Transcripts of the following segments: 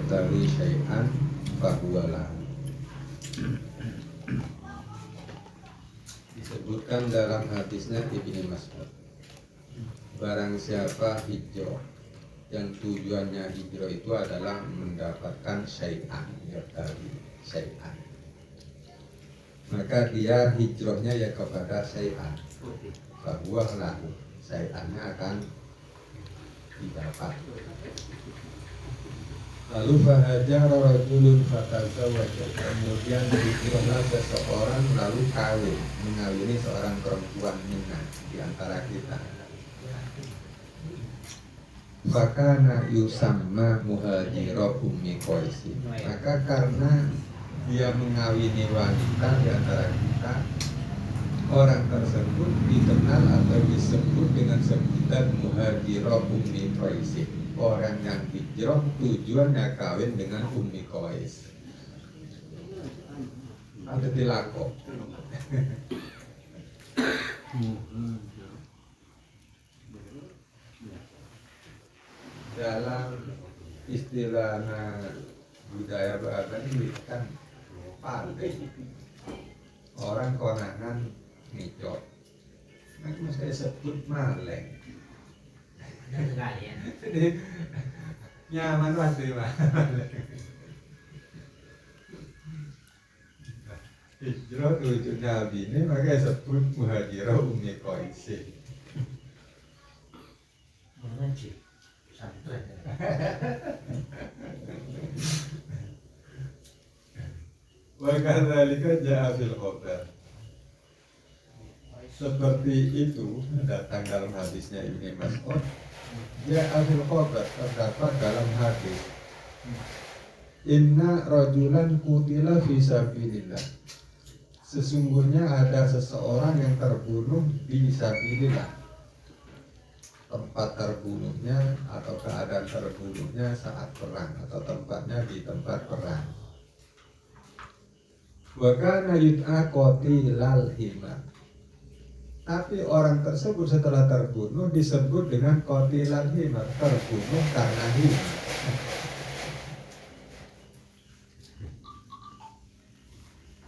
yabtaghi syai'an fahuwa lahu. Disebutkan dalam hadisnya Ibnu Mas'ud, barang siapa hijrah yang tujuannya hijrah itu adalah mendapatkan syai'an, yabtaghi syai'an, maka dia hijrahnya ya kepada syai'an, fahuwa lahu, syai'annya akan didapat. Lalu fahajara rajulun fatazawwaja, kemudian hijrahlah seseorang lalu kawin, mengawini seorang perempuan minna di antara kita. Fakana yusamma muhajira ummi Qaisin, maka karena dia mengawini wanita di antara kita, orang tersebut dikenal atau disebut dengan sebutan muhajira ummi Qaisin, orang yang hijrah tujuannya kawin dengan Ummi Qais. Ada tilako. Dalam istilahnya budaya Batak ini kan pandai, orang konangan ngicot, nah saya sebut maleng. Jadi nyaman pasti maleng. Hijrah tujuh Nabi ini makanya sebut muhajirah Ummi Qaisin. Wa kadzalika jaa fil khabar. Seperti itu datang dalam hadisnya Ibnu Mas'ud. Jaa fil khabar, terdapat dalam hadis. Inna rajulan qutila fi sabilillah. Sesungguhnya ada seseorang yang terbunuh di sabilillah. Tempat terbunuhnya atau keadaan terbunuhnya saat perang, atau tempatnya di tempat perang. Wa kana yud'a qatilal himar. Tapi orang tersebut setelah terbunuh disebut dengan qatilal himar, terbunuh karena himar.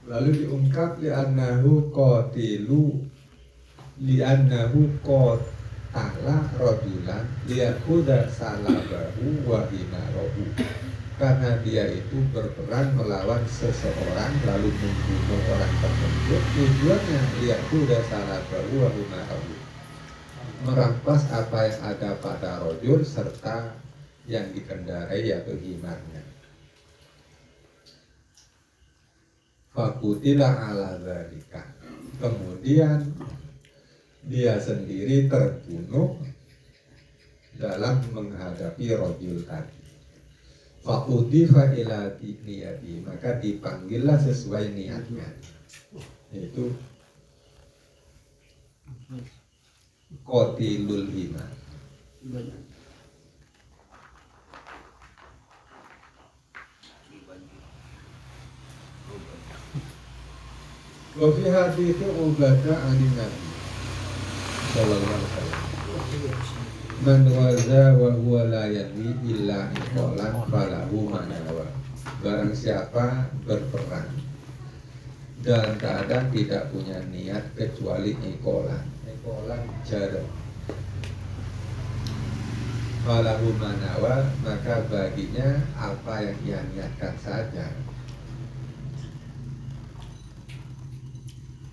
Lalu diungkap li'annahu qatilu, li'annahu qatala rajulan liyakuda salabahu wa himarahu. Karena dia itu berperang melawan seseorang lalu membunuh orang tersebut, tujuannya liyakuda salabahu wa himarahu, merampas apa yang ada pada rajul serta yang dikendarai yaitu himarnya. Fakutilah ala dzalika, kemudian dia sendiri terbunuh dalam menghadapi rajul tadi. Fakudifa ila niyati, maka dipanggillah sesuai niatnya, yaitu qatilul himar. Wa fi hadits Ubadah anin Nabi sallallahu alaihi wasallam, man waza wa huwa la yanwi illa iqalan falahu manawa. Barang siapa berperang dalam keadaan tidak punya niat kecuali iqalan jarak, falahu manawa, maka baginya apa yang ia niatkan saja.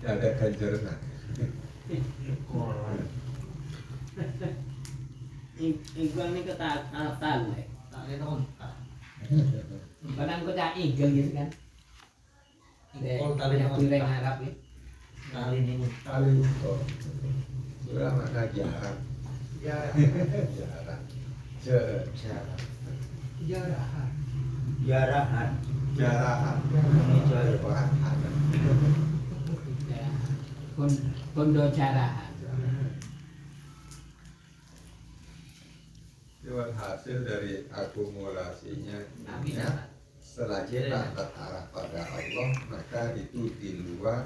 Ada ganjaran. Iqbal ini ketaatan, kadang kau cak iqbal gitu kan? Yang tulen Arab ya. Kali untuk ulama jarak, jarahan, Kondo jarahan. Itu hasil dari akumulasinya Amin. setelah kita terarah pada Allah, maka itu di luar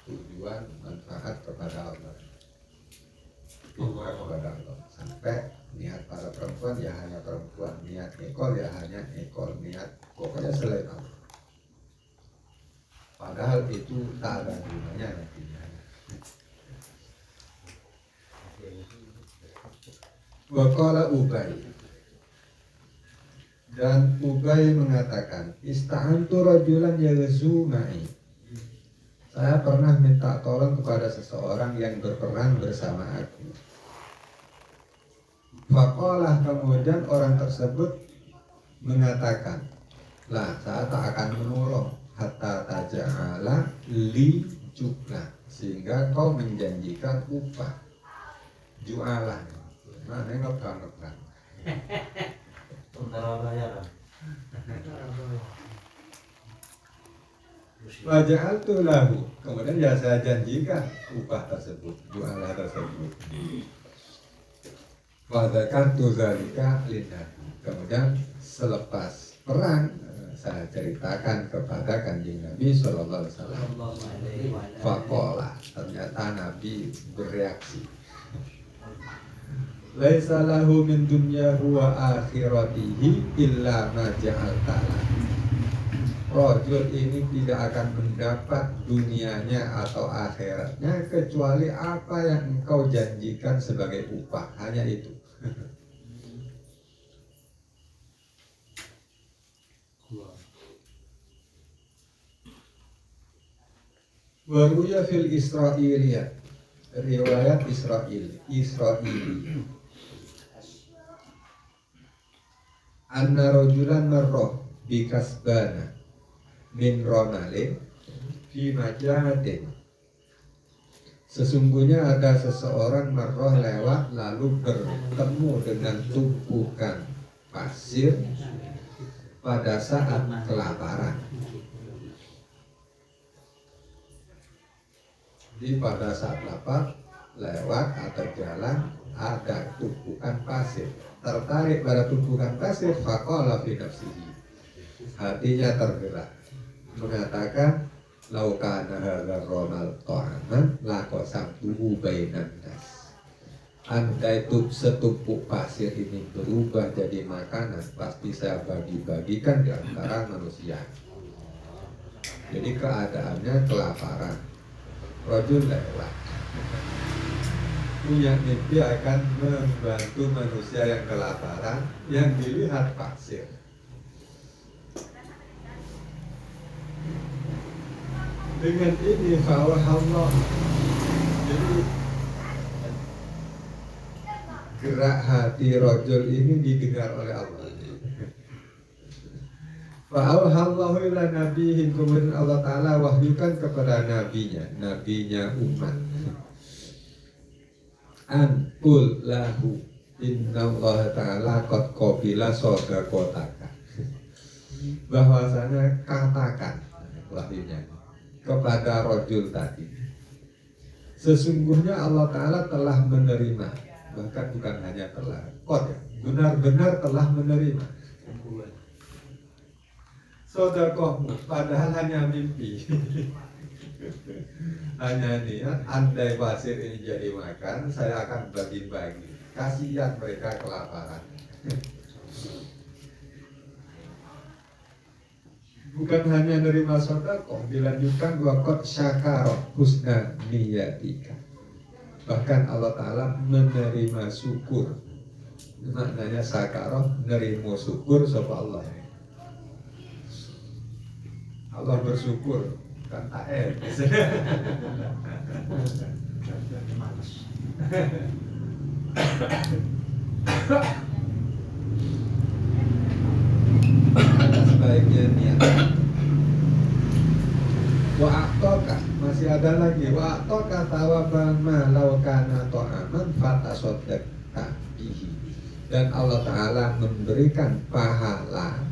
tujuan manfaat kepada Allah, di luar kepada Allah, sampai niat para perempuan ya hanya perempuan, niat ekor ya hanya ekor, niat pokoknya selain Allah. Padahal itu tak ada gunanya nantinya. Waqala Ubay, dan Ubay mengatakan, ista'antu rajulan yaghzu ma'i. Saya pernah minta tolong kepada seseorang yang berperang bersama aku. Faqalah, kemudian orang tersebut mengatakan, lah saya tak akan menolong hatta taja'ala li jukla, sehingga kau menjanjikan upah jualan. Nah, nengok kan. Tentara bayaran. Waja'altu lahu, kemudian ya saya janjikan upah tersebut, jualan tersebut. Wadzakartu dzalika lin-nabi, kemudian selepas perang saya ceritakan kepada Kanjeng Nabi sallallahu alaihi wasallam. Faqala, ternyata Nabi bereaksi. Laisa lahu min dunyahu wa akhiratihi illa ma ja'alta lahu. Rajul ini tidak akan mendapat dunianya atau akhiratnya kecuali apa yang engkau janjikan sebagai upah, hanya itu. Waruya fil Israiliyat, riwayat Israili anna rajulan marrah bikasbana min ronalin fi majahatin. Sesungguhnya ada seseorang marrah lewat lalu bertemu dengan tumpukan pasir pada saat kelaparan. Jadi pada saat lapar lewat atau jalan ada tumpukan pasir, tertarik pada tumpukan pasir, faqala fi nafsihi, hatinya tergerak, mengatakan laukana hadza romal ta'aman laqasamtuhu bainan nas. Andai setumpuk pasir ini berubah jadi makanan, pasti saya bagi-bagikan di antara manusia. Jadi keadaannya kelaparan, rajul lewat, punya mimpi akan membantu manusia yang kelaparan, yang dilihat pasir. Dengan ini Allah, jadi gerak hati rajul ini didengar oleh Allah. Fa'auhallahu ila nabihi, kemudian Allah Ta'ala wahyukan kepada nabinya umat, an qul lahu inna Allah Ta'ala qad qabila shadaqataka, bahwasanya katakan wahyunya kepada rajul tadi, sesungguhnya Allah Ta'ala telah menerima, bahkan bukan hanya telah, benar-benar telah menerima sedekahmu, padahal hanya mimpi. Hanya niat, andai pasir ini jadi makan, saya akan bagi-bagi. Kasihan mereka kelaparan. Bukan hanya nerima sedekah, dilanjutkan waqad syakara husna niyatika. Bahkan Allah Ta'ala menerima syukur. Maknanya syakara, nerima syukur sapa Allah. Allah bersyukur, kan ta'el. Sebaiknya niat. Wa'atoka, masih ada lagi. Wa'atoka tawabama laukana to'aman fatasoddaqta bihi. Dan Allah Ta'ala memberikan pahala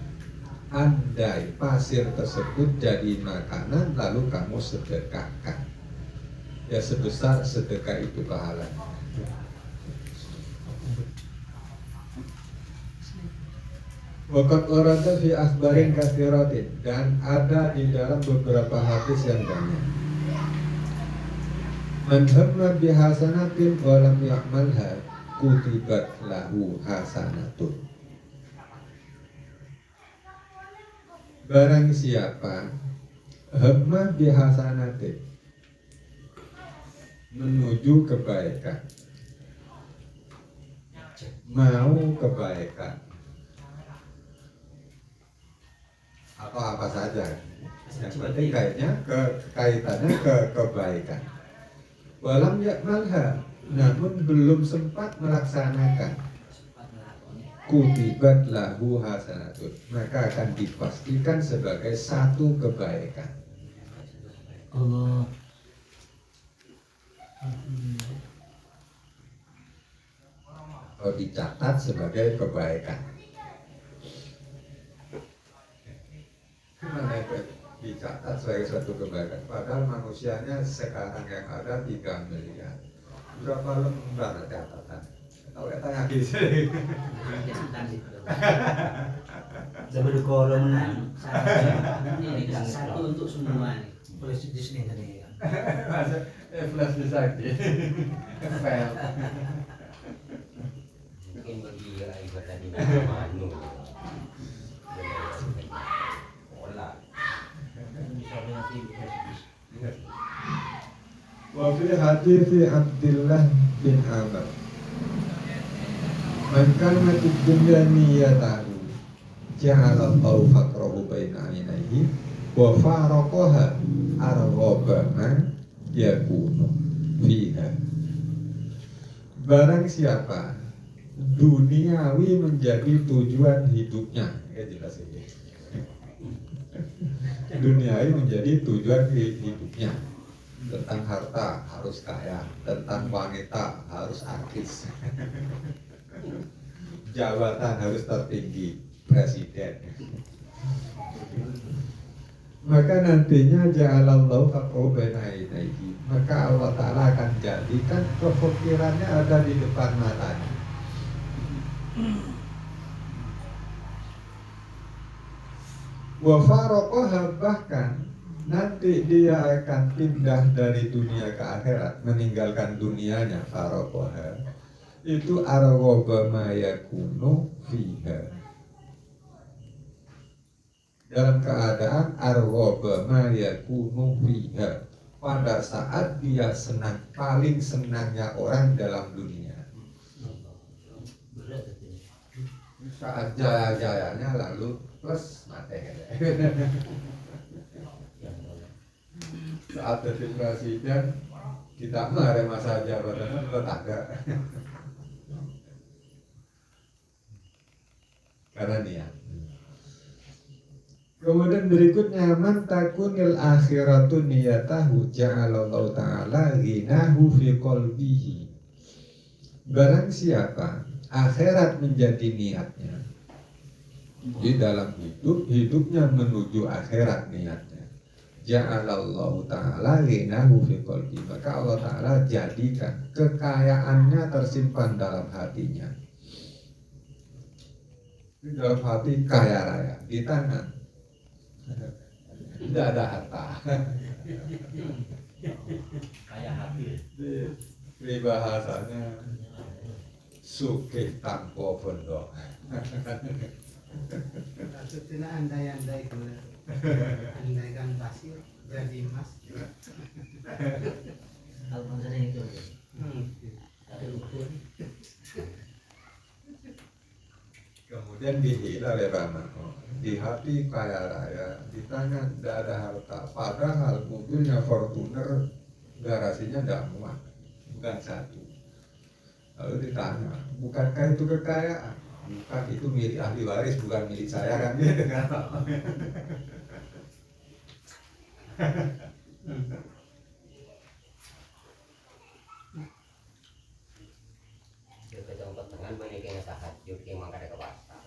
andai pasir tersebut jadi makanan lalu kamu sedekahkan, ya sebesar sedekah itu pahala. Waqad warada fi akhbarin katsiratin, dan ada di dalam beberapa hadis yang banyak. Man hamma bi hasanatin wa lam ya'malha kutibat lahu hasanatun. Barang siapa hamma bihasanati, menuju kebaikan, mau kebaikan atau apa saja, yang penting kaitannya ke kebaikan. Walam yakmalha, namun belum sempat melaksanakan, kutibat lahu hasanatun, maka akan dipastikan sebagai satu kebaikan. Allah. Atau dicatat sebagai kebaikan. Gimana itu dicatat sebagai suatu kebaikan? Padahal manusianya sekarang yang ada 3 miliar. Berapa lembar catatan? Tahu ya tanya di sini. Zaman kalau menang Ini satu untuk semua nih. boleh di sini tadi. Masa flash bisa di file. Mungkin bagi ibadah di Manu. Olah. Wa fi hadits Abdullah bin Amr, man kana fid dunya niyatahu ja'ala Allahu faqrahu baina ainaihi wa faraqaha arghaba ma yakunu fiha. Barang siapa duniawi menjadi tujuan hidupnya, ya jelas ini. Duniawi menjadi tujuan hidupnya. Tentang harta harus kaya, tentang wanita harus artis, jabatan harus tertinggi, presiden. Maka nantinya ja'alallahu faqrahu baina ainaihi, maka Allah Ta'ala akan jadikan kefikirannya ada di depan matanya. Wa faraqaha, bahkan nanti dia akan pindah dari dunia ke akhirat, meninggalkan dunianya. Faraqaha itu arghaba ma yakunu fiha, dalam keadaan arghaba ma yakunu fiha, pada saat dia senang, paling senangnya orang dalam dunia. Saat jaya-jayanya lalu plus materi. Saat jadi presiden kita mah masa jabatan tetangga. Karena niat. Kemudian berikutnya, man takunil akhiratu niyatahu ja'alallahu ta'ala ghinahu fi qalbihi. Barang siapa akhirat menjadi niatnya, di dalam hidupnya menuju akhirat niatnya, ja'alallahu ta'ala ghinahu fi qalbihi, maka Allah Ta'ala jadikan kekayaannya tersimpan dalam hatinya. Di dalam hati kaya raya, di tangan tidak ada harta. Kayak hati. Di bahasanya sugih tanpa bondo. Maksudnya andai-andai gula, andaikan pasir jadi emas. Alhamdulillah itu. Ada ukur. Kemudian dihina oleh Bamako, di hati kaya raya, di tangan tidak ada harta, padahal mobilnya Fortuner garasinya tidak muat, bukan satu. Lalu ditanya, bukankah itu kekayaan? Bukan, itu milik ahli waris, bukan milik saya, kan dia dengan Dia kejauh pertengahan banyak yang tahajud yang mangkada ke pasar.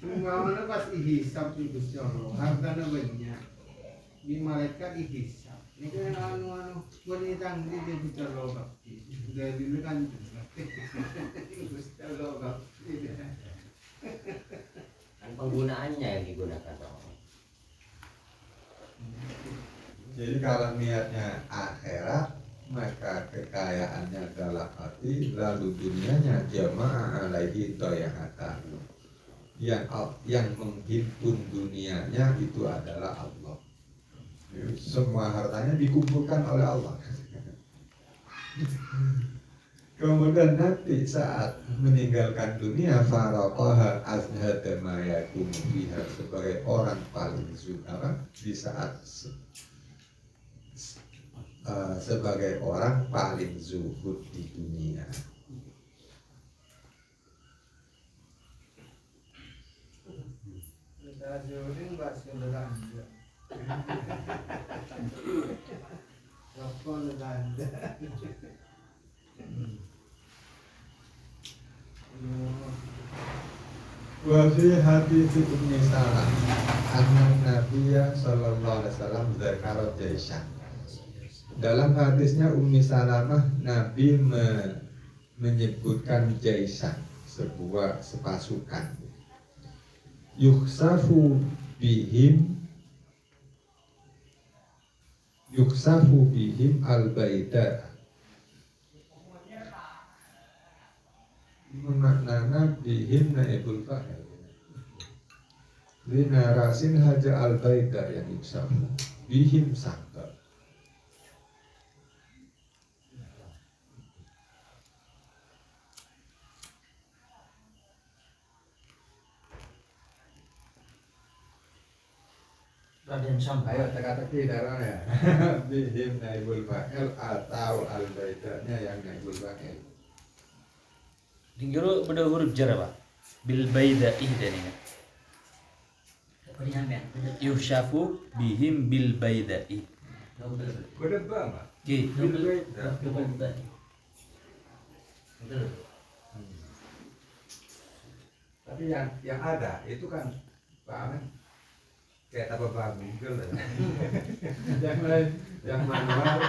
Semua pas ihisab itu Allah, hartanya banyak. Di malaikat ihisab. Ini kan anu wanita di Gusti Allah bakti. Dari dulu kan Gusti Allah bakti. Kan penggunaannya yang digunakan. Jadi kalau niatnya akhirat, maka kekayaannya dalam arti lalu dunianya jamaah alaihi doyahata. Yang menghimpun dunianya itu adalah Allah. Semua hartanya dikumpulkan oleh Allah. Kemudian nanti saat meninggalkan dunia, faraqaha azhada ma yakunu fiha, sebagai orang paling di saat sebagai orang paling zuhud di dunia. Tajurin bahasa Belanda. Lapon Belanda. Wa fi hadits Ummi Salam anna Nabiyya sallallahu alaihi wasallam dzakara jaisan. Dalam hadisnya Ummi Salamah, Nabi menyebutkan jaisan, sebuah sepasukan. Yuksafu bihim al-baida. Maknanya bihim naibul fa'il. Linarasin haja al-baida yang yuksafu bihim sangka. Raden sampai. Ayo teka-teki darah ya. Bihim naibul fa'il atau al-baidanya yang naibul fa'il. Dinggiro pada huruf jar apa? Bil baida'ih dan ini. Apa diambil? Yushafu bihim bil baida'ih. Udah bang, Oke. bil baida. Tapi yang ada itu kan Pak Amin kayak apa Bang Google yang lain yang manual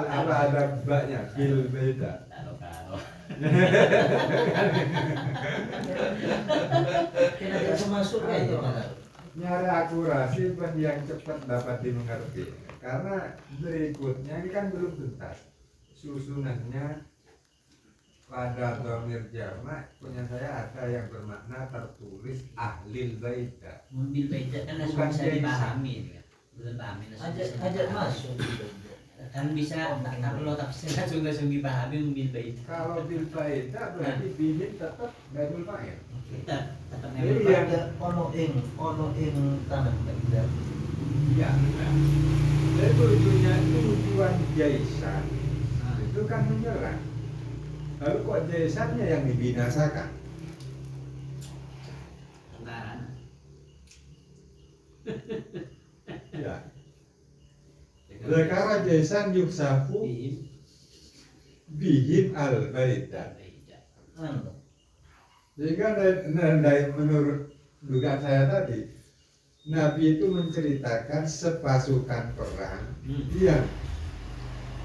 apa ada baknya bil beda. Kena dia masuk itu kan. Nyari akurasi buat yang cepat dapat dimengerti, karena berikutnya ini kan belum tuntas susunannya. Pada dhamir jamak punya saya ada yang bermakna tertulis ahlil baita. Mobil beda kan langsung Bukan bisa jaisan. dipahami, belum pahami langsung bisa Ajak dipahami. masuk. Kan bisa kalau tafsir langsung dipahami mobil beda. Kalau bil baita berarti bihim tetap badul fa'il. Tetap Jadi memang yang Ono ing tanah baida. iya. Jadi tujuannya tujuan jaisan itu kan menyerang. Lalu kok jaisannya yang dibinasakan? tentara. Ya. Lekara jaisan yuksafu bihim al baita. Anu. Sehingga dari menurut dugaan saya tadi, Nabi itu menceritakan sepasukan perang yang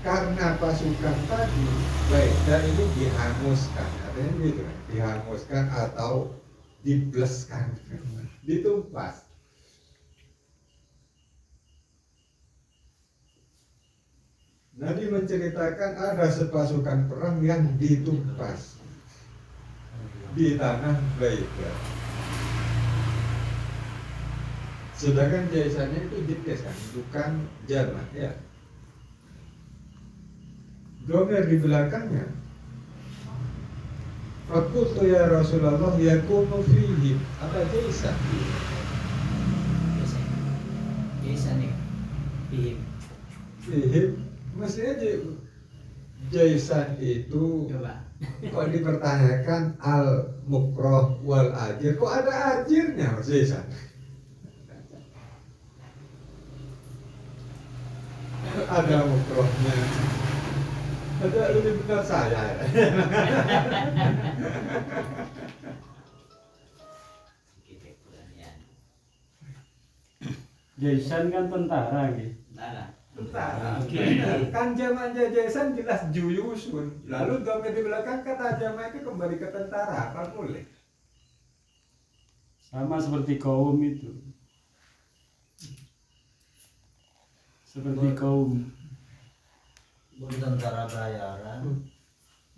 karena pasukan tadi baita ini dihanguskan, artinya gitu, dihanguskan atau dibleskan, ditumpas. Nabi menceritakan ada sepasukan perang yang ditumpas di tanah baita. Sedangkan jaisannya itu dites kan, bukan jamak ya. Domir di belakangnya. Fakultu ya Rasulullah yakunu fihim. Apa jaisan? Jaisan nih. Bihim. Fihim. Mestinya jaisan itu Coba. kok dipertanyakan al mukroh wal ajir. Kok ada ajirnya Mas jaisan? Ada mukrohnya. Ada lebih benar saya. Jaisan kan tentara gitu. Tentara. Tentara. Oke. Kan jamaknya jaisan jelas juyusun. Lalu domir di belakang kata jamak itu kembali ke tentara. Apa boleh? Sama seperti kaum itu. Seperti kaum. boleh tentara bayaran,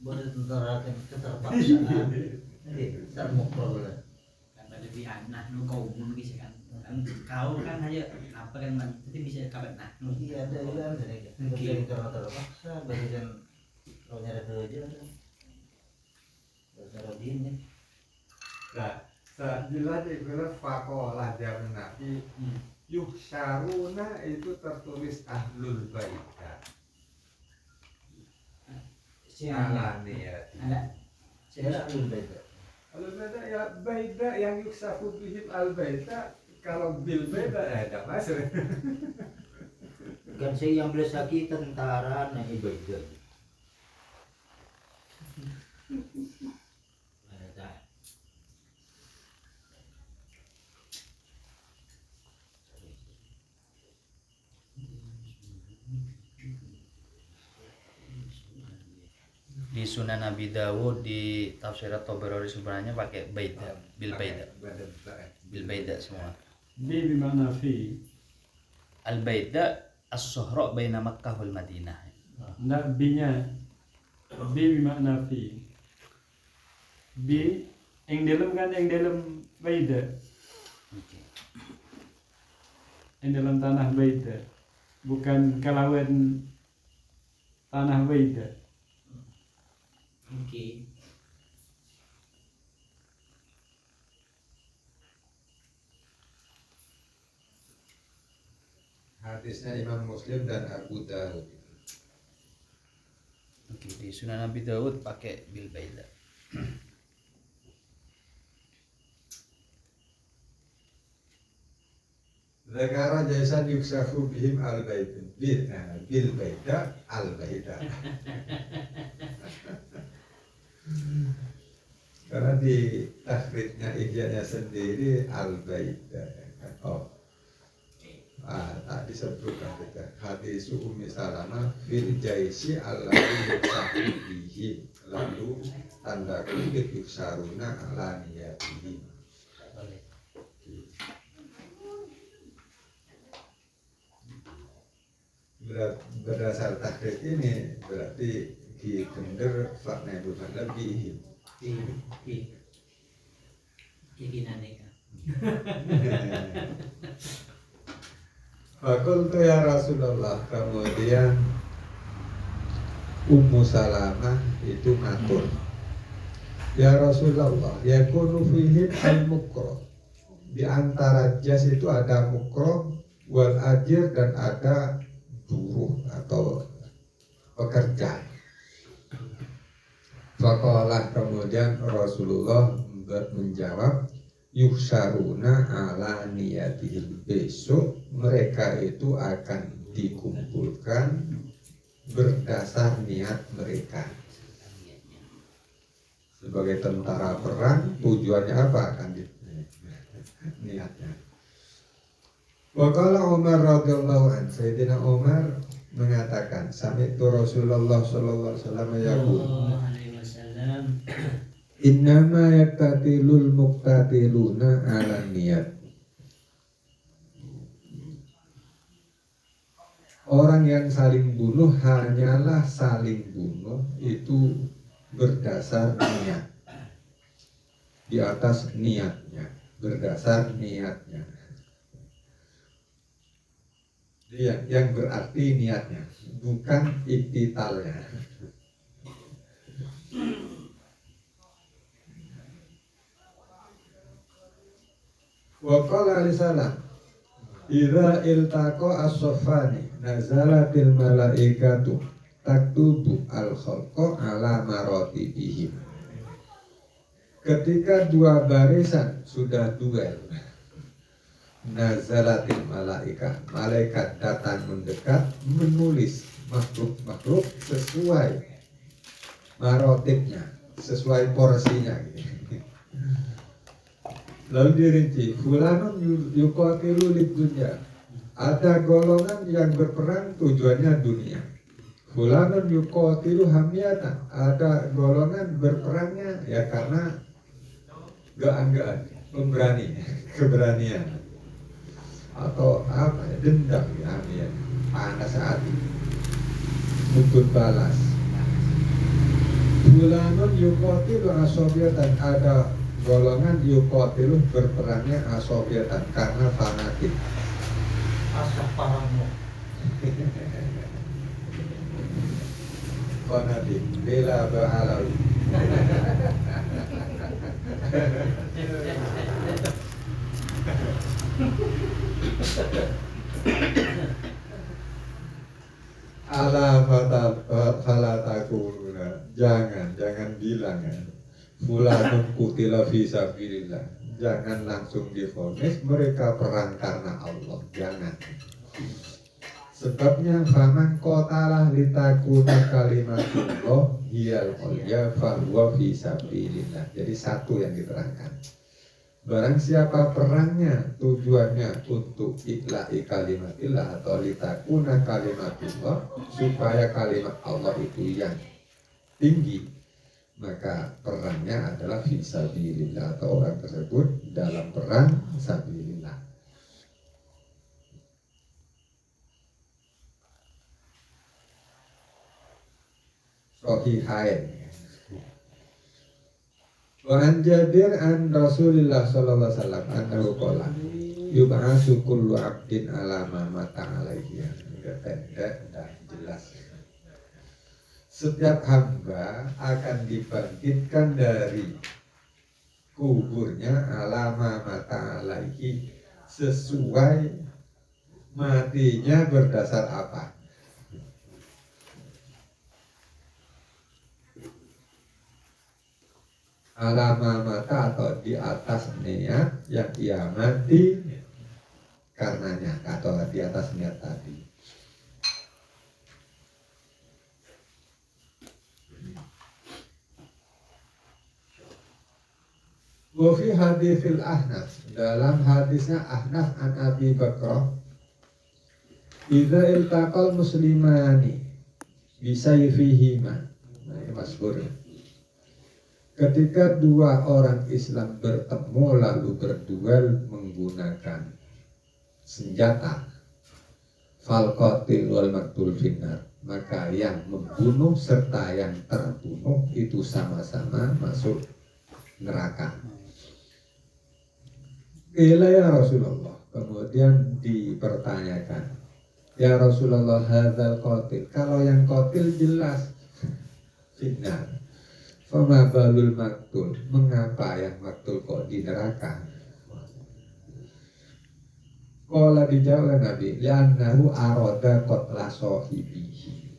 boleh tentara keterpaksaan, jadi termukul. Karena lebih anak nu kau mun bisa kan kau kan aja apa kan nanti bisa kabar nah Iya ada bilang jadi Oke. karena terpaksa, bagian kalau nyari kerja, cara dini. Nah, jelas itu fakolah zaman Nabi yuksaruna itu tertulis ahlul baita alaniyat. ada Saya belum beda. Ahlul baita ya baita yang yuksafu bihim al baita, kalau bil baita ada masuk. Kan saya yang belas lagi tentara nah ibadah. ada tak Di Sunan Abi Dawud di tafsir Tabarani sebenarnya pakai baida, bil baida. Bil baida semua. Bi bimana fi. Al baida as-suhra baina Makkah wal Madinah. Ndak binya. Bi bimana fi. Bi yang dalam kan yang dalam baida. Oke. Yang dalam tanah baida. Bukan kalawan tanah baida. oke Hadisnya Imam Muslim dan Abu Dawud. Oke, di Sunan Abi Dawud pakai bil baida. Zakara jaisan yuksafu bihim al baita bil baita al baita. Karena di takhrijnya Ihya-nya sendiri al baita. Oh, tak disebutkan kita hadis Ummi Salamah bil jaisi alladzi yuksafu bihi, lalu tanda kutip yuksaruna ala niyatihi. boleh Berdasar takrib ini berarti ki gender fakna bukan lebih. keinginan mereka Fakultu ya Rasulullah, kemudian Ummu Salamah itu ngatur, ya Rasulullah, yakunu fihim al-mukroh, di antara jas itu ada mukroh wal ajir dan ada buruh atau pekerja. Faqalah, kemudian Rasulullah menjawab, yuhsaruna ala niyatihim, besok mereka itu akan dikumpulkan berdasar niat mereka. Sebagai tentara perang, tujuannya apa? Akan niatnya. Waqala Umar radhiyallahu anhu, Sayyidina Umar mengatakan, sami'tu Rasulullah sallallahu alaihi wasallam yaqul, Sallallahu alaihi wasallam innama yaktatilul muqtatiluna ala niyat. Orang yang saling bunuh hanyalah saling bunuh itu berdasar niat, di atas niatnya, berdasar niatnya. Yang berarti niatnya, bukan iktitalnya. Wa qala alisalam, idza iltaqa as-saffani nazalatil malaikatu taktubu al-khalqa ala maratibihim. Ketika dua barisan sudah duel, nazalatil malaika, malaikat datang mendekat menulis makhluk-makhluk sesuai marotibnya, sesuai porsinya gitu. Lalu dirinci, fulanun yuqatilu lid dunya, ada golongan yang berperang tujuannya dunia. Fulanun yuqatilu hamiyatan, ada golongan berperangnya ya karena keanggaan, pemberani, keberanian, atau apa ya, dendam ya, panas hati. nuntut balas. Bulanun yukotilu asobiatan, ada golongan yukotilu berperangnya asobiatan karena fanatik. Asap parangmu. Fanatik bila ba'alawi. Ala falatakuluna, jangan bilang ya. Fulanun kutila fisabilillah, jangan langsung divonis mereka perang karena Allah, jangan. Sebabnya faman qatalah litakuna kalimatullah hiyal ulya fahuwa fisabilillah. Jadi satu yang diterangkan. Barang siapa perangnya tujuannya untuk ikla'i kalimatillah atau litakuna kalimatullah, supaya kalimat Allah itu yang tinggi, maka perangnya adalah fisabilillah atau orang tersebut dalam perang sabilillah. Sahihain. Wa an Jabir an Rasulillah sallallahu alaihi wasallam annahu qala yub'atsu kullu 'abdin ala ma mata alaihi. Pendek dan jelas. Setiap hamba akan dibangkitkan dari kuburnya ala ma mata alaihi, sesuai matinya berdasar apa. Alama mata atau di atas niat yang ia mati karenanya atau di atas niat tadi. Wa fi haditsil Ahnaf, dalam hadisnya Ahnaf an Abi Bakrah, idza iltaqal muslimani bisayfihima, nah ini masyhur. Ketika dua orang Islam bertemu lalu berduel menggunakan senjata, fal qatil wal maqtul finnar, maka yang membunuh serta yang terbunuh itu sama-sama masuk neraka. Qila ya Rasulullah, kemudian dipertanyakan, ya Rasulullah, hadzal qatil, kalau yang qatil jelas finnar, fama balul maktul, mengapa yang maktul kok di neraka? Qala, dijawab Nabi, li'annahu arada qatla sahibihi,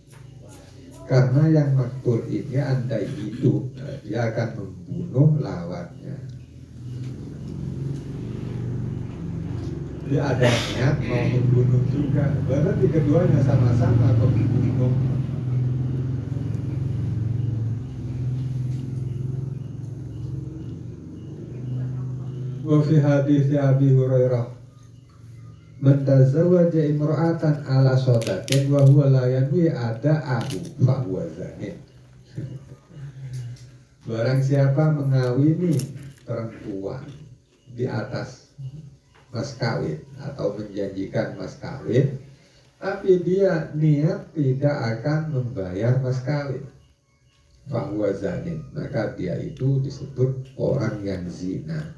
karena yang maktul ini andai hidup dia akan membunuh lawannya. Dia ada niat mau membunuh juga, berarti keduanya sama-sama membunuh. Wa fi hadits Abi Hurairah, man tazawwaja imra'atan ala sadaqin wa huwa la yanwi ada'ahu fa huwa zanin. Barang siapa mengawini perempuan di atas mas kawin atau menjanjikan mas kawin, tapi dia niat tidak akan membayar mas kawin, fa huwa zanin, maka dia itu disebut orang yang zina.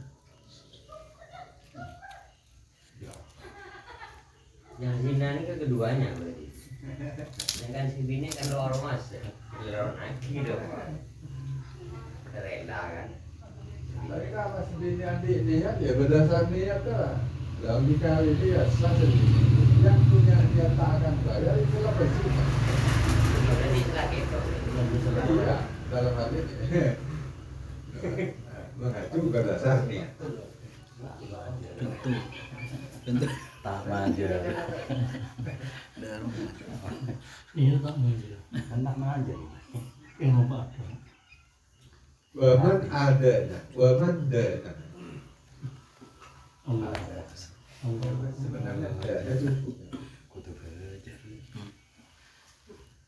Yang zina ini kan keduanya berarti. Yang kan si bini kan lo ormas ya. Lo aki dong. Kerela kan. Tapi kalau masih bini adik niat ya berdasar niat lah. Dalam dikali dia sah sendiri. Yang punya niat tak akan bayar itulah berzina. Berarti setelah itu. Iya, dalam hal ini. Mengacu berdasar niat. Tentu tak manja. Iya tak manja. Anak manja. Ilmu Pak. Waman adanya, waman dana. Allah. Sebenarnya ada cukup.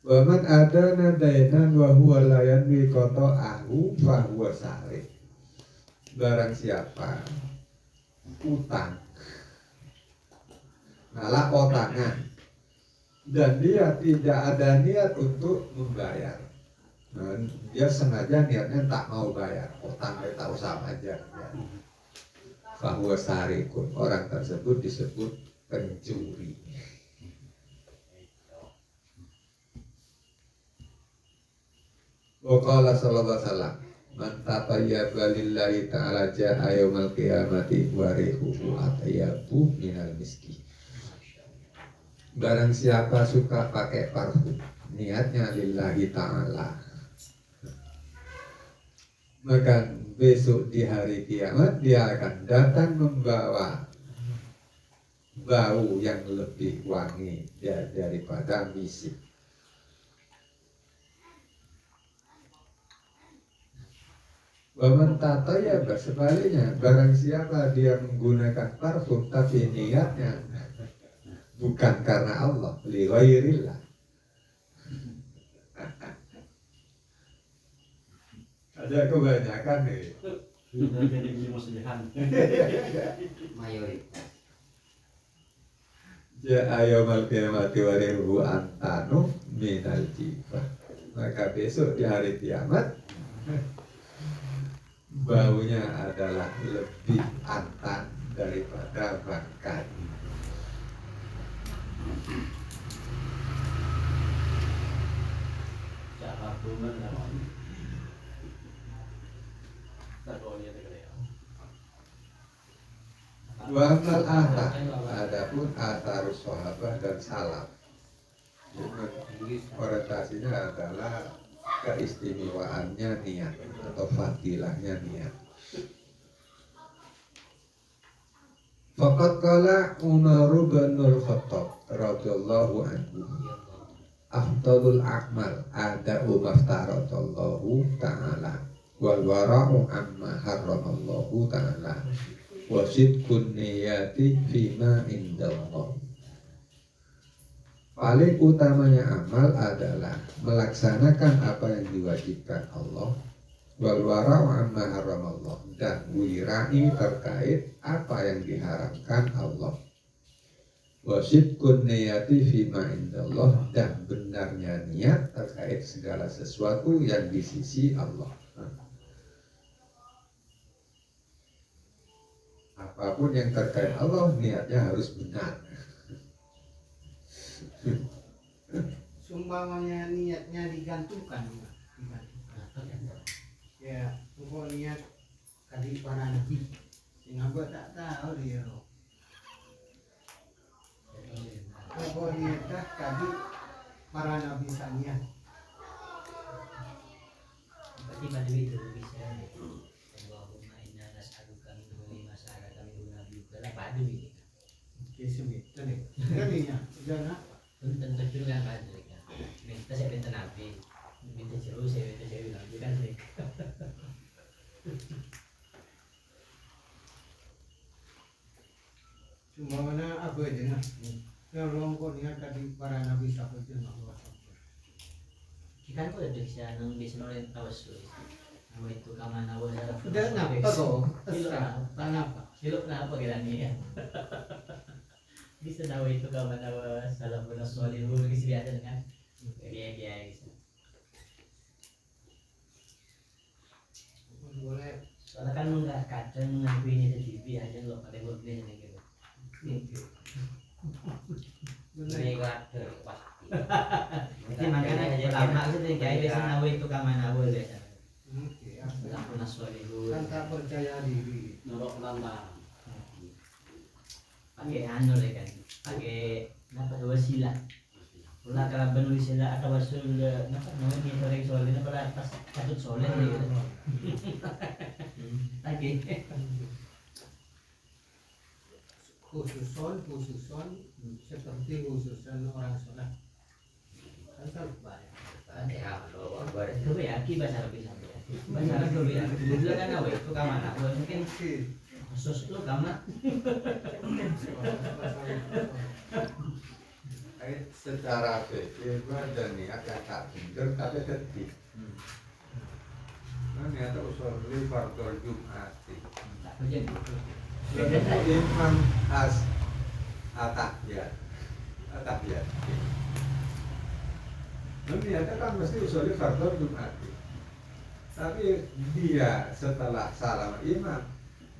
Waman adana dainan wa huwa la yanwi qata'ahu fa huwa salih. Barang siapa utang, malah potangan, dan dia tidak ada niat untuk membayar. Nah, dia sengaja niatnya tak mau bayar, utang tahu sama aja. Ya. Bahwa sarikun, orang tersebut disebut pencuri. Waqala sallallahu alaihi wasallam, man tatayyaba lillahi ta'ala ja'a yaumal qiyamati wa rihuhu atayyabu minal miski. Barang siapa suka pakai parfum, niatnya lillahi ta'ala, maka besok di hari kiamat dia akan datang membawa bau yang lebih wangi daripada misik. Waman tatayaba, sebaliknya, barang siapa dia menggunakan parfum tapi niatnya bukan karena Allah, li ghairillah. Ada kebanyakan nih. Jadi beli muslihan. Mayoritas. Ja'a yaumal qiyamati wa rihuhu antanu minal jifah. Maka besok di hari kiamat baunya adalah lebih antan daripada bangkai. Cara tumen kan. Tergonya tegak. Wa amal athar, adapun atharus sahabat dan salaf, orientasinya adalah keistimewaannya niat atau fadilahnya niat. Faqad qala Umar bin Al-Khattab radhiyallahu anhu, afdalul a'mal ada'u maftaradallahu ta'ala wal wara'u amma harramallahu ta'ala wa sidqun niyati fima indallah. Paling utamanya amal adalah melaksanakan apa yang diwajibkan Allah, wal wara'u amma haramallah, dan wirai terkait apa yang diharamkan Allah, wa sidqun niyati fima indallah, dan benarnya niat terkait segala sesuatu yang di sisi Allah. Apapun yang terkait Allah, niatnya harus benar. Sumpamanya niatnya digantungkan, ya pokok niat kali para nabi, sehingga gua tak tahu dia loh. Pokok niatnya kali para nabi sanya. Berarti pada itu bisa. Allahumma inna nas'aluka min kulli ma sa'alaka min nabiyyika la padu ini. Kesumi, tadi, kalinya, jangan. Tentu juga kan mereka. Minta saya minta nabi, minta ceru saya minta ceru nabi kan mereka. Sumpamanya apa aja nah? Kalau kau niat tadi para nabi sahabat itu Allah. Kita kok ada bisa nang bisa nolak tawas nama itu kamana wa saraf. Udah ngapa kok? Kenapa? Siluk kenapa kita nih ya? Bisa tahu itu kamana wa salafun salihun bisa lihat kan? Dia bisa. Boleh. Soalnya kan nggak kadang ngakuin itu TV aja loh pada buat dia gitu. Mereka pasti. Jadi makanya ulama itu kayak biasa nawa itu kamana wa biasa. Oke, Salafun salihun. kan tak percaya diri. Norok lantang. Pakai anu deh kan, pakai apa wasilah. Ulah kalau benar wasilah atau wasul apa namanya kita orang soleh, apa pas catut soleh gitu. Lagi. Khususon seperti khususan orang sholat. Kan tak banyak. Ya, kalau akbar. Coba ya, kita bahasa Arab bisa. Bahasa Arab coba ya. Dulu kan apa itu kamana? Mungkin khusus lu kamana? Secara fikih ada niat yang tak bener tapi tetap. Nah, niat usul fardhu Jum'ati. Tak kerja gitu. Imam atahiyat. niatnya kan mesti usulnya fardhu Jumat. Tapi dia setelah salam imam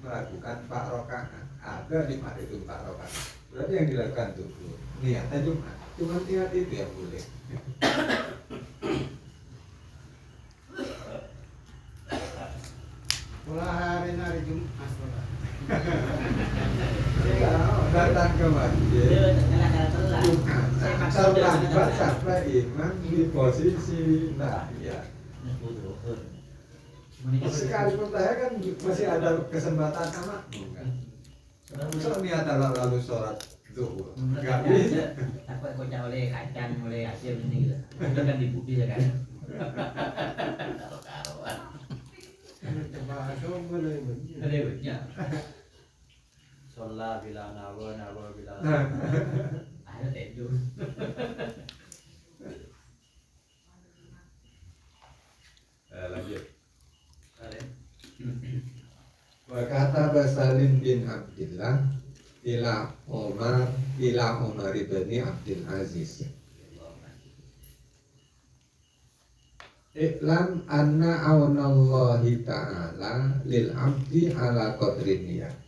melakukan 4 rakaat, ada di mat itu 4 rakaat. Berarti yang dilakukan zuhur, niatnya Jumat. Cuma niat itu yang boleh. Mulai hari Jumat. Datang ke masjid Dia kadang-kadang telat. Jumat. Saya maksud Terlambat sampai imam di posisi tahiyat. Sekalipun saya kan masih ada kesempatan sama kan. Kalau niat lalu sholat zuhur, nggak bisa. Takut kocak oleh kacang, oleh hasil ini gitu. Itu kan dibuki ya kan. Karuan. Coba boleh banyak. Ada banyak. Sholat bila nawa bila. Ada itu. Lanjut. Ada. Berkata Salim bin Abdillah ila Umar bin Abdul Aziz. Iklam anna aunallahi ta'ala lil abdi ala qadri niyat.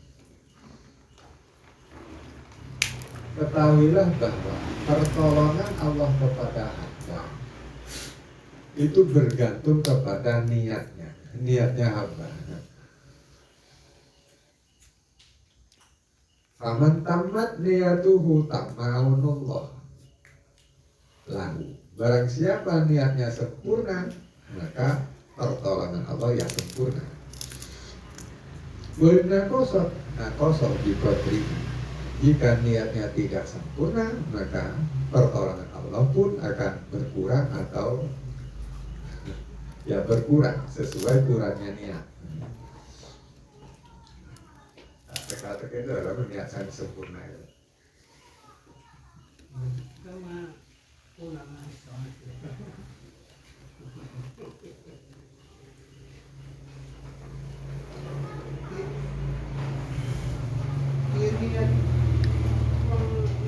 Ketahuilah bahwa pertolongan Allah kepada hamba itu bergantung kepada niatnya hamba. Faman tamat niyatuhu ta'maunullah lahu. Barang siapa niatnya sempurna, maka pertolongan Allah yang sempurna. Wina kosong di kodri. Jika niatnya tidak sempurna, maka pertolongan Allah pun akan berkurang atau ya berkurang sesuai kurangnya niat. Teka-teki itu adalah niat yang sempurna itu. Kama ulama sholat.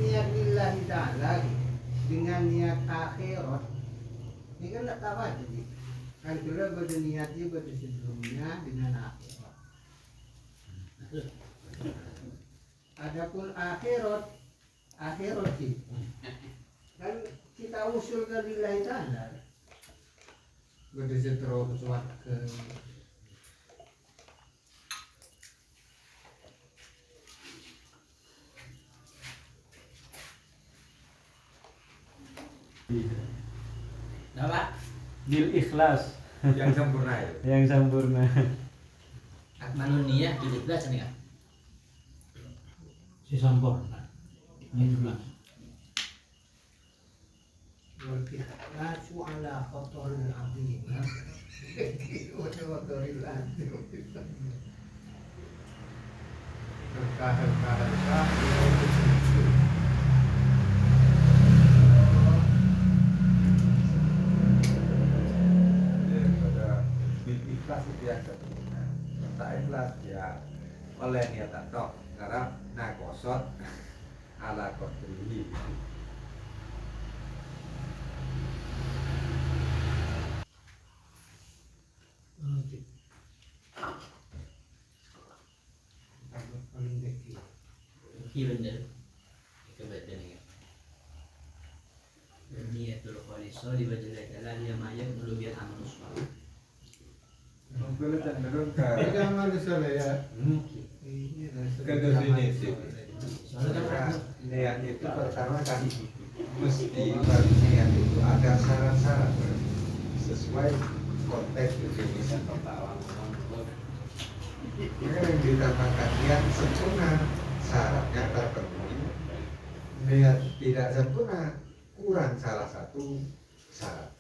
Niat lillahi ta'ala dengan niat akhirat ini kan tak tahu jadi kan kira pada niatnya pada sebelumnya dengan akhirat. Adapun akhirat itu kan kita usulkan lillahi ta'ala pada seterus ke Apa? Bil ikhlas Yang sempurna itu. yang sempurna. Akmalun niyah di ikhlas nih kan. Si sempurna. Ikhlas. Lasu ala kotoril abdi kotoril abdi Daripada ikhlas itu yang sempurna. Tak ikhlas ya oleh niat tok karena nakosot ala qadrihi. Iya bener. Itu betul nih. Niatul khalisah di wajah Allah dia mayak dulu biar amal soleh. Mungkin cenderung ke jangan salah ya ke definisi. Soalnya kan Niat itu pertama kan mesti niat itu ada syarat-syarat sesuai konteks definisi. Maka yang dinamakan niat sempurna syaratnya terpenuhi. Niat tidak sempurna kurang salah satu syarat.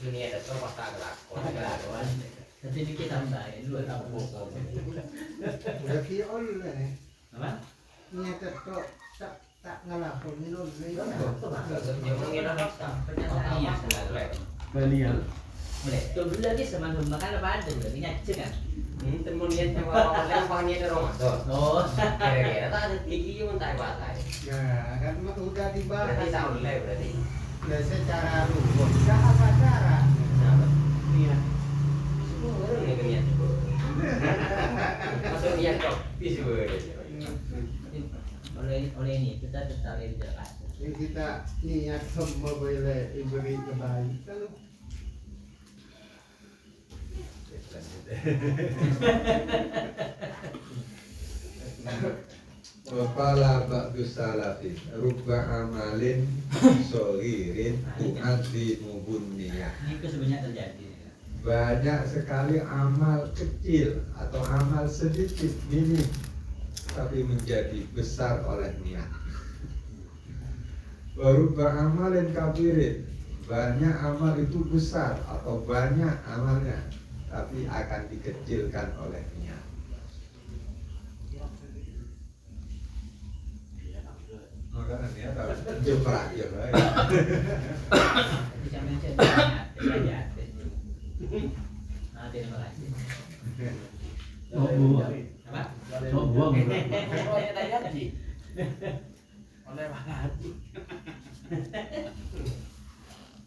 Ini ada semua tak Kelakuan. Nanti ini kita tambahin 2 tahun. berarti oleh Apa? niat itu tak ngelakuin oleh Iya selalu. Balian. Boleh. Tuh dulu lagi sama makan apa ada juga nyacik kan. Temen niat yang awalnya apa niat Ramadan. Oh. Kira-kira tak ada tinggi yang tak batai. Nah, kan mah udah dibahas. Berarti tak boleh berarti. Ya secara rumus. Enggak apa cara. Kenapa? Iya. Semua orang yang niat itu. Masuk niat kok. Bisa Oleh ini kita tetap di dekat. Ini kita niat semua boleh beri kebaikan. Waqala ba'du salafin rubba amalin sholirin tu'adzimu bunniyah. Itu sebenarnya terjadi. Banyak sekali amal kecil atau amal sedikit minim tapi menjadi besar oleh niat. Warubba amalin kabirin, banyak amal itu besar atau banyak amalnya tapi akan dikecilkan oleh niat. Makanya niat harus jeprak ya baik. Bisa menceritakan aja. Nah, terima kasih. Oh, buang. Apa? Oh, buang. Oleh tanya sih. Oleh banget.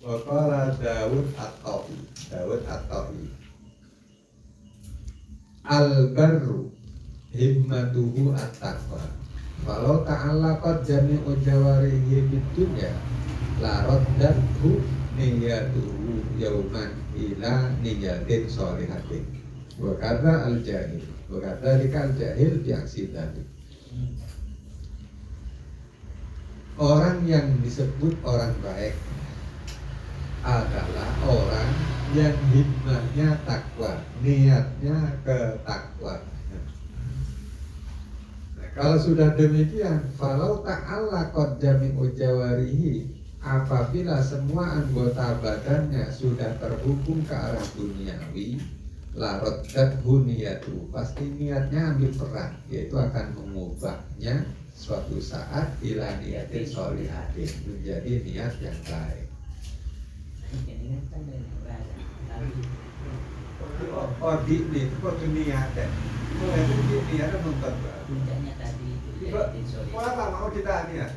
Waqala Dawud at-Ta'i, Dawud at-Ta'i, al-barru himmatuhu at-taqwa. Walau ta'allaqat jami'u jawarihi bidunya la raddathu niyatuhu yauman ila niyatin sholihatin. Wa kadza al-jahil, wa kadzalika al-jahil bi'aksi dzalik. Orang yang disebut orang baik adalah orang yang himmahnya takwa, niatnya ke takwa. Nah, kalau sudah demikian, falau ta'allaqat jami'u jawarihi, apabila semua anggota badannya sudah terhubung ke arah duniawi, la raddathu niyatu, pasti niatnya ambil peran, yaitu akan mengubahnya suatu saat ila niyatin sholihatin, menjadi niat yang baik. Oh di nih, kok niat ya? Mulai itu niatnya nonton banget. Puncaknya tadi itu niatin soleh. Kenapa mau kita niat?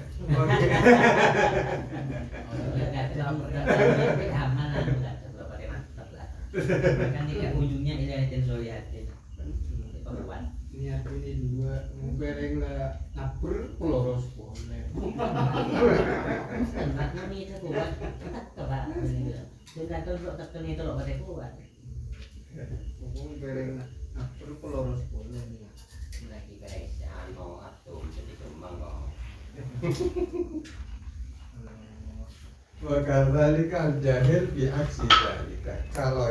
Kan tidak ujungnya niatin solihatin. Pembuat. Niat ini dua mau bereng lah napur peloros boleh. Makna ni itu kuat. Tak apa. Sudah terus tekan itu loh pada kuat. Mau bereng napur peloros boleh. Lagi guys, jangan mau atur jadi kembang kok. Wa kadzalika al-jahil bi aksi dzalika. Kalau